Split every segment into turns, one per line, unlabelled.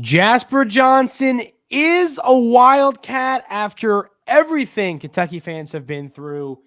Jasper Johnson is a Wildcat after everything Kentucky fans have been through.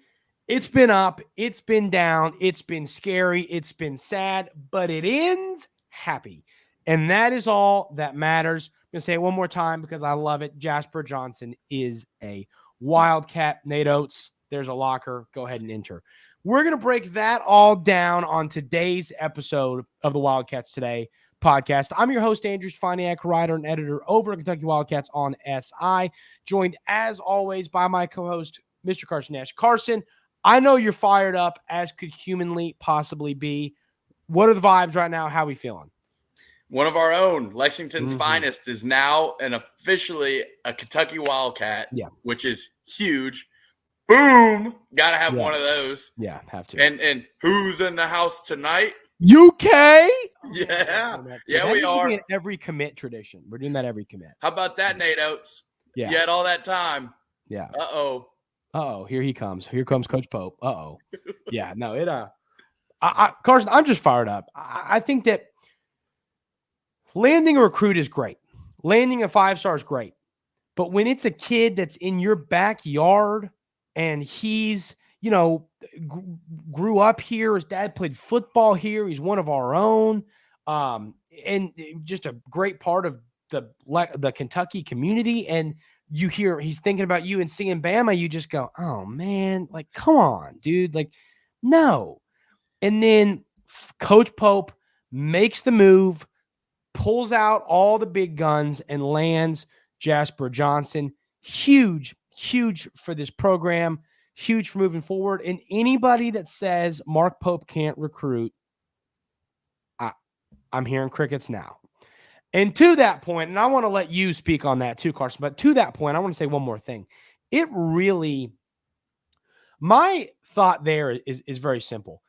It's been up, it's been down, it's been scary, it's been sad, but it ends happy. And that is all that matters. I'm going to say it one more time because I love it. Jasper Johnson is a Wildcat. Nate Oates, there's a locker. Go ahead and enter. We're going to break that all down on today's episode of the Wildcats Today Podcast. I'm your host, Andrew Stefaniak, writer and editor over at Kentucky Wildcats on SI, joined as always by my co-host, Mr. Carson Nash. Carson, I know you're fired up as could humanly possibly be. What are the vibes right now? How are we feeling?
One of our own, Lexington's finest, is now and officially a Kentucky Wildcat, which is huge. Boom! Got to have one of those.
Yeah, have to.
And who's in the house tonight?
UK?
Yeah, we are.
In every commit tradition. We're doing that every commit.
How about that, Nate Oates?
Yeah.
You had all that time.
Yeah.
Uh-oh,
here he comes. Here comes Coach Pope. Yeah, no, Carson, I'm just fired up. I think that landing a recruit is great. Landing a 5-star is great. But when it's a kid that's in your backyard and he's, grew up here, his dad played football here, he's one of our own, and just a great part of the Kentucky community, and you hear he's thinking about you and seeing Bama, you just go, oh, man, like, come on, dude. Like, no. And then Coach Pope makes the move, pulls out all the big guns, and lands Jasper Johnson. Huge for this program, huge for moving forward. And anybody that says Mark Pope can't recruit, I'm hearing crickets now. And to that point, and I want to let you speak on that too, Carson, but to that point, I want to say one more thing. My thought there is very simple.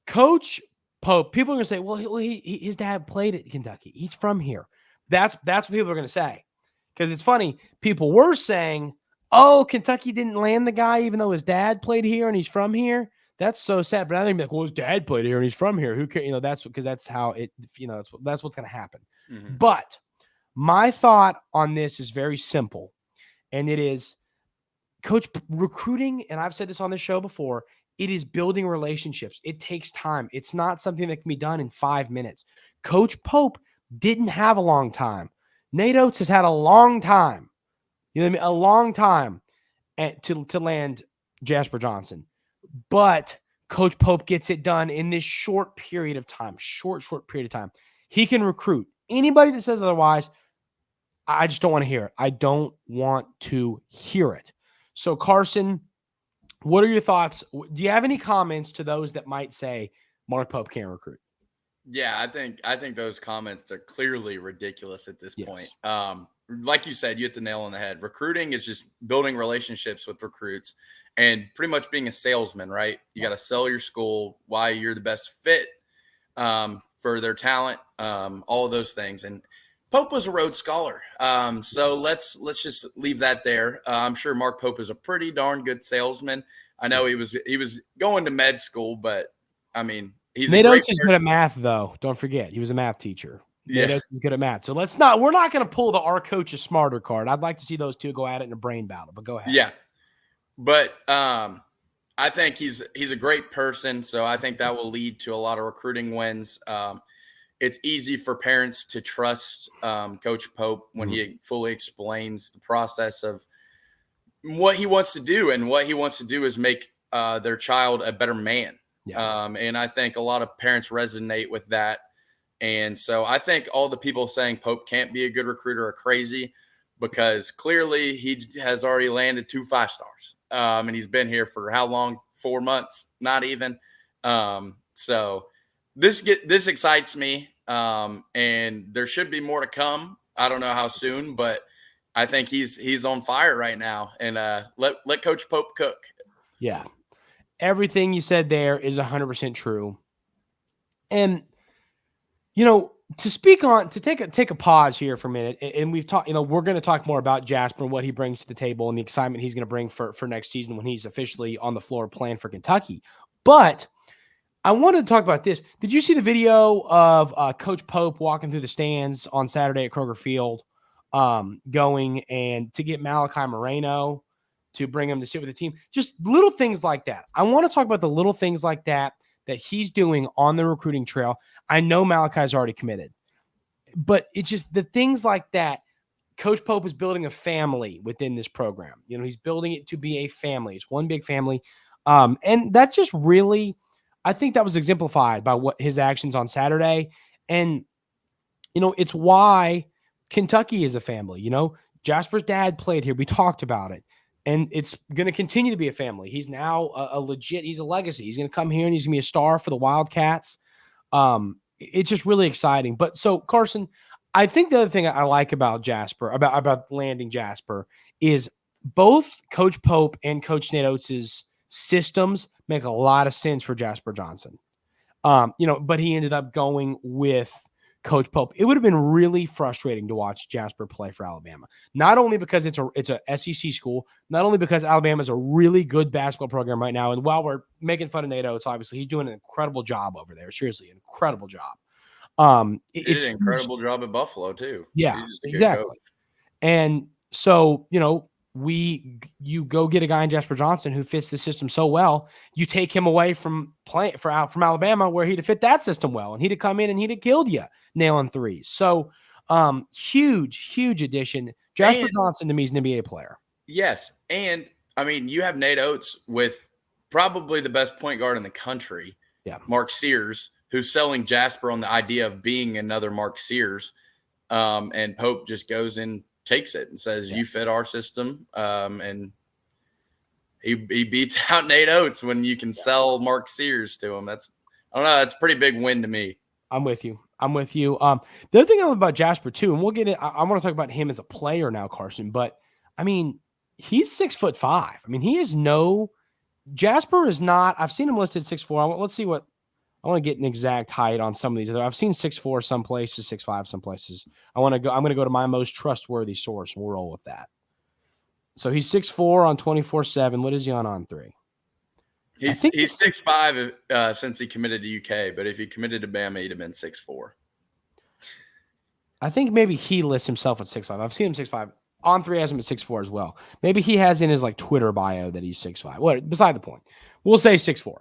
Coach Pope, people are going to say, well, his dad played at Kentucky. He's from here. That's what people are going to say. Because it's funny, people were saying, oh, Kentucky didn't land the guy even though his dad played here and he's from here. That's so sad. But I think like, well, his dad played here and he's from here. Who cares? That's because that's how it, that's what's going to happen. Mm-hmm. But my thought on this is very simple. And it is coach recruiting. And I've said this on this show before. It is building relationships. It takes time. It's not something that can be done in 5 minutes. Coach Pope didn't have a long time. Nate Oates has had a long time. You know what I mean? A long time to land Jasper Johnson. But Coach Pope gets it done in this short period of time. Short period of time. He can recruit. Anybody that says otherwise, I just don't want to hear it. I don't want to hear it. So, Carson, what are your thoughts? Do you have any comments to those that might say Mark Pope can't recruit?
Yeah, I think those comments are clearly ridiculous at this point. Like you said, you hit the nail on the head. Recruiting is just building relationships with recruits and pretty much being a salesman, right? You got to sell your school, why you're the best fit for their talent, all of those things. And Pope was a Rhodes Scholar, so let's just leave that there. I'm sure Mark Pope is a pretty darn good salesman. I know he was going to med school, but I mean,
Nate Oates is good at math, though. Don't forget, he was a math teacher. Nate Oates is good at math. So we're not going to pull the our coach is smarter card. I'd like to see those two go at it in a brain battle, but go ahead.
Yeah. But I think he's a great person. So I think that will lead to a lot of recruiting wins. It's easy for parents to trust Coach Pope when he fully explains the process of what he wants to do. And what he wants to do is make their child a better man. Yeah. And I think a lot of parents resonate with that. And so I think all the people saying Pope can't be a good recruiter are crazy because clearly he has already landed 2 5-stars. And he's been here for how long? 4 months, not even. So this excites me. And there should be more to come. I don't know how soon, but I think he's on fire right now. And let Coach Pope cook.
Yeah. Everything you said there is 100% true. And, to take a pause here for a minute, and we've talked, we're going to talk more about Jasper and what he brings to the table and the excitement he's going to bring for next season when he's officially on the floor playing for Kentucky. But I wanted to talk about this. Did you see the video of Coach Pope walking through the stands on Saturday at Kroger Field, going and to get Malachi Moreno to bring him to sit with the team? Just little things like that. I want to talk about the little things like that he's doing on the recruiting trail. I know Malachi's already committed, but it's just the things like that. Coach Pope is building a family within this program. He's building it to be a family. It's one big family. And that just really, I think that was exemplified by what his actions on Saturday. And, it's why Kentucky is a family. Jasper's dad played here. We talked about it. And it's going to continue to be a family. He's now he's a legacy. He's going to come here and he's going to be a star for the Wildcats. It's just really exciting. But so, Carson, I think the other thing I like about Jasper, about landing Jasper, is both Coach Pope and Coach Nate Oates' systems make a lot of sense for Jasper Johnson. But he ended up going with Coach Pope. It would have been really frustrating to watch Jasper play for Alabama. Not only because it's a SEC school, not only because Alabama is a really good basketball program right now. And while we're making fun of Nate Oates, obviously he's doing an incredible job over there. Seriously, an incredible job.
He did an incredible job at Buffalo too.
Yeah, exactly. And so, you go get a guy in Jasper Johnson who fits the system so well. You take him away from from Alabama, where he'd have fit that system well, and he'd have come in and he'd have killed you nailing threes. So, huge addition. Jasper Johnson to me is an NBA player.
Yes, and I mean, you have Nate Oates with probably the best point guard in the country.
Yeah,
Mark Sears, who's selling Jasper on the idea of being another Mark Sears. And Pope just goes and takes it and says, you fit our system. And he beats out Nate Oates when you can sell Mark Sears to him. That's a pretty big win to me.
I'm with you. The other thing I love about Jasper too, and we'll get it. I want to talk about him as a player now, Carson, but I mean, he's 6'5". I mean, Jasper is not, I've seen him listed 6'4". Let's see what, I want to get an exact height on some of these. I've seen 6'4" some places, 6'5" some places. I'm going to go to my most trustworthy source, and we'll roll with that. So he's 6'4" on 24/7. What is he on 3?
He's 6'5" since he committed to UK, but if he committed to Bama, he'd have been 6'4".
I think maybe he lists himself at 6'5". I've seen him 6'5". On 3 has him at 6'4" as well. Maybe he has in his Twitter bio that he's 6'5". Well, beside the point. We'll say 6'4".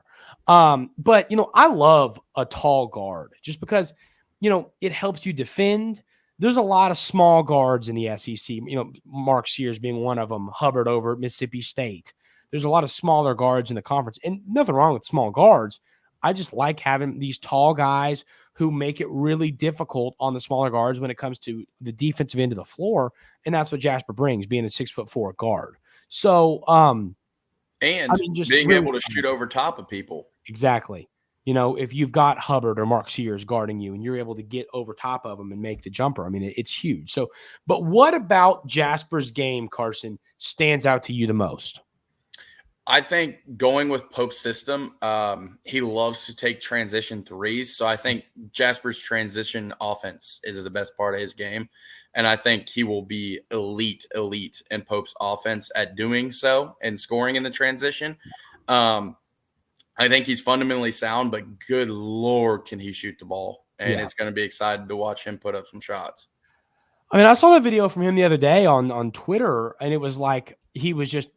But I love a tall guard just because, it helps you defend. There's a lot of small guards in the SEC, Mark Sears being one of them, Hubbard over at Mississippi State. There's a lot of smaller guards in the conference, and nothing wrong with small guards. I just like having these tall guys who make it really difficult on the smaller guards when it comes to the defensive end of the floor. And that's what Jasper brings, being a 6'4" guard. So,
just being really able to shoot over top of people.
Exactly. If you've got Hubbard or Mark Sears guarding you and you're able to get over top of them and make the jumper, it's huge. So, but what about Jasper's game, Carson, stands out to you the most?
I think going with Pope's system, he loves to take transition threes. So I think Jasper's transition offense is the best part of his game. And I think he will be elite in Pope's offense at doing so and scoring in the transition. I think he's fundamentally sound, but good Lord, can he shoot the ball. And It's going to be exciting to watch him put up some shots.
I saw that video from him the other day on Twitter, and it was like he was just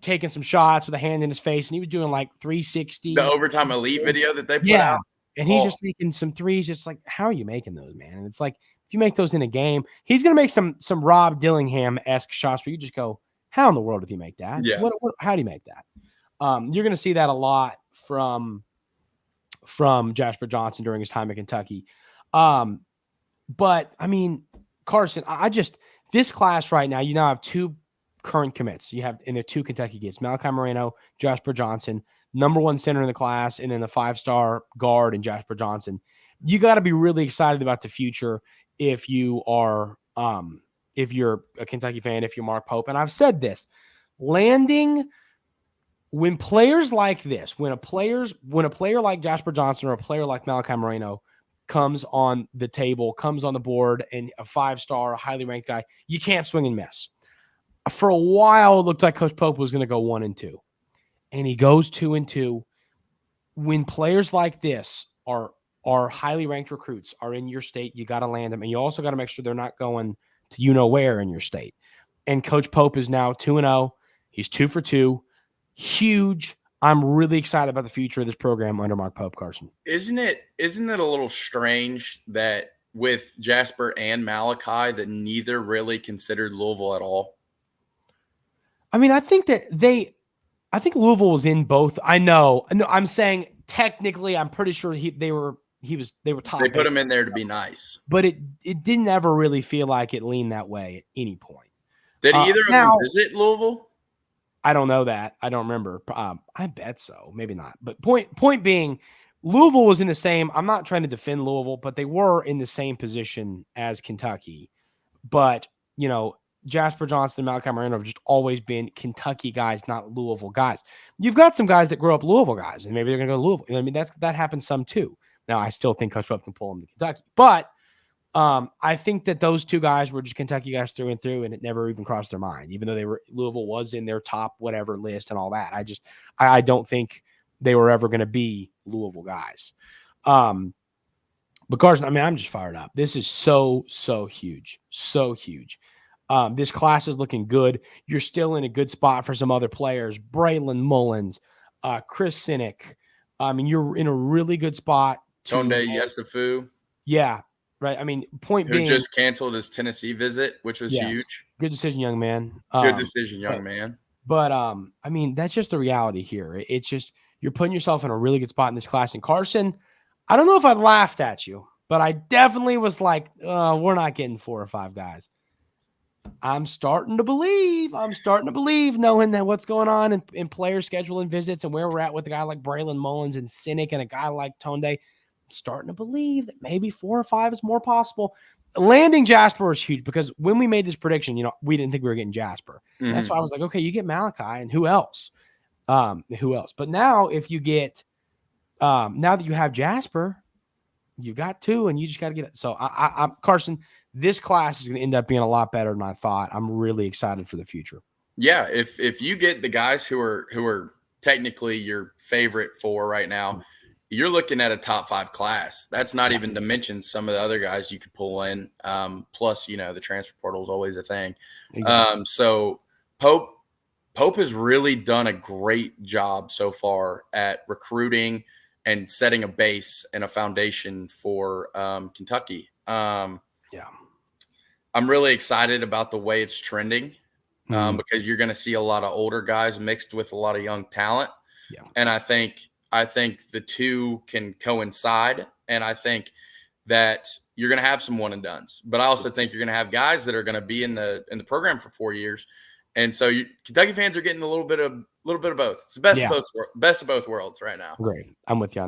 taking some shots with a hand in his face, and he was doing 360.
The overtime elite video that they put out.
And he's just making some threes. It's like, how are you making those, man? And it's like, if you make those in a game, he's going to make some Rob Dillingham-esque shots where you just go, how in the world did he make that?
Yeah.
How do you make that? You're going to see that a lot from Jasper Johnson during his time at Kentucky. But Carson, this class right now, you now have 2 current commits. You have, and they're 2 Kentucky kids, Malachi Moreno, Jasper Johnson, number 1 center in the class, and then the 5-star guard in Jasper Johnson. You got to be really excited about the future if you are, if you're a Kentucky fan, if you're Mark Pope. And I've said this, when players like this, when a player like Jasper Johnson or a player like Malachi Moreno comes on the table, comes on the board, and a 5-star, a highly ranked guy, you can't swing and miss. For a while, it looked like Coach Pope was going to go 1-2, and he goes 2-2. when players like this are highly ranked recruits, are in your state, you got to land them. And you also got to make sure they're not going to where in your state. And Coach Pope is now 2-0. He's 2 for 2. Huge. I'm really excited about the future of this program under Mark Pope, Carson.
Isn't it a little strange that with Jasper and Malachi that neither really considered Louisville at all?
I mean, I think Louisville was in both. I know. I'm saying technically, I'm pretty sure they were top.
They put him in there to be nice,
but it didn't ever really feel like it leaned that way at any point.
Did either of them visit Louisville?
I don't know that. I don't remember. I bet so. Maybe not. But point being, Louisville was in the same. I'm not trying to defend Louisville, but they were in the same position as Kentucky. But Jasper Johnson and Malachi Moreno have just always been Kentucky guys, not Louisville guys. You've got some guys that grew up Louisville guys, and maybe they're going to go to Louisville. I mean, that happens some too. Now, I still think Coach Pope can pull them to Kentucky, but I think that those two guys were just Kentucky guys through and through, and it never even crossed their mind, even though Louisville was in their top whatever list and all that. I don't think they were ever going to be Louisville guys. But Carson, I mean, I'm just fired up. This is so huge, so huge. This class is looking good. You're still in a good spot for some other players. Braylon Mullins, Chris Sinek. I mean, you're in a really good spot.
Tonde Yesufu.
Yeah. Right. I mean, point
who
being,
just canceled his Tennessee visit, which was huge.
Good decision, young man.
Good decision, young man.
But I mean, that's just the reality here. It's just you're putting yourself in a really good spot in this class. And Carson, I don't know if I laughed at you, but I definitely was like, we're not getting 4 or 5 guys. I'm starting to believe, knowing that what's going on in player schedule and visits and where we're at with a guy like Braylon Mullins and Sinek and a guy like Tonde. Starting to believe that maybe 4 or 5 is more possible. Landing Jasper was huge because when we made this prediction, we didn't think we were getting Jasper. Mm-hmm. That's why I was like, okay, you get Malachi and who else? But now if you get, now that you have Jasper, you got 2 and you just got to get it. So I'm Carson, this class is going to end up being a lot better than I thought. I'm really excited for the future.
Yeah. If you get the guys who are technically your favorite 4 right now, you're looking at a top 5 class. That's not even to mention some of the other guys you could pull in. Plus, the transfer portal is always a thing. Exactly. So Pope has really done a great job so far at recruiting and setting a base and a foundation for Kentucky. I'm really excited about the way it's trending because you're going to see a lot of older guys mixed with a lot of young talent. Yeah. And I think the two can coincide, and I think that you're going to have some one and dones. But I also think you're going to have guys that are going to be in the program for 4 years, and so Kentucky fans are getting a little bit of both. It's the best of both worlds right now.
Great, I'm with you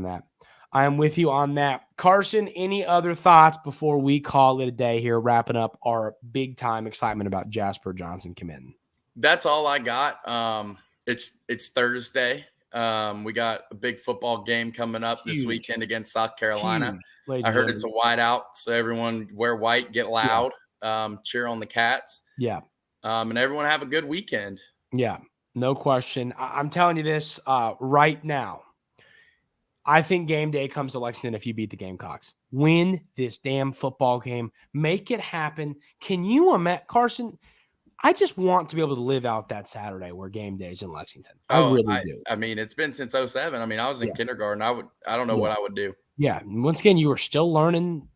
on that. Carson, any other thoughts before we call it a day here, wrapping up our big time excitement about Jasper Johnson committing?
That's all I got. It's Thursday. We got a big football game coming up this weekend against South Carolina. I heard it's a whiteout, so everyone wear white, get loud, cheer on the Cats.
Yeah.
And everyone have a good weekend.
Yeah, no question. I'm telling you this right now. I think game day comes to Lexington if you beat the Gamecocks. Win this damn football game. Make it happen. Can you imagine, Carson? I just want to be able to live out that Saturday where game day is in Lexington. I really do.
I mean, it's been since 2007. I mean, I was in kindergarten. I don't know what I would do.
Yeah. Once again, you were still learning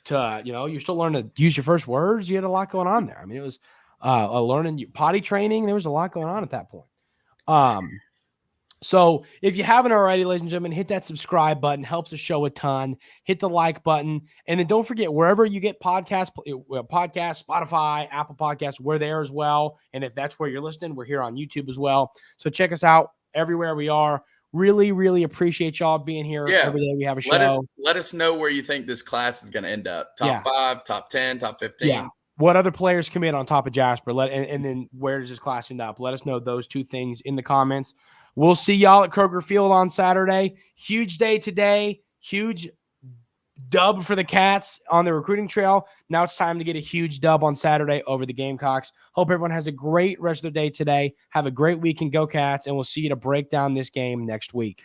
to, you're still learning to use your first words. You had a lot going on there. I mean, it was learning potty training. There was a lot going on at that point. So if you haven't already, ladies and gentlemen, hit that subscribe button. Helps the show a ton. Hit the like button. And then don't forget, wherever you get podcasts, Spotify, Apple Podcasts, we're there as well. And if that's where you're listening, we're here on YouTube as well. So check us out everywhere we are. Really, really appreciate y'all being here every day we have a show.
Let us know where you think this class is going to end up. Top 5, top 10, top 15.
Yeah. What other players come in on top of Jasper? And then where does this class end up? Let us know those 2 things in the comments. We'll see y'all at Kroger Field on Saturday. Huge day today. Huge dub for the Cats on the recruiting trail. Now it's time to get a huge dub on Saturday over the Gamecocks. Hope everyone has a great rest of their day today. Have a great weekend. Go Cats. And we'll see you to break down this game next week.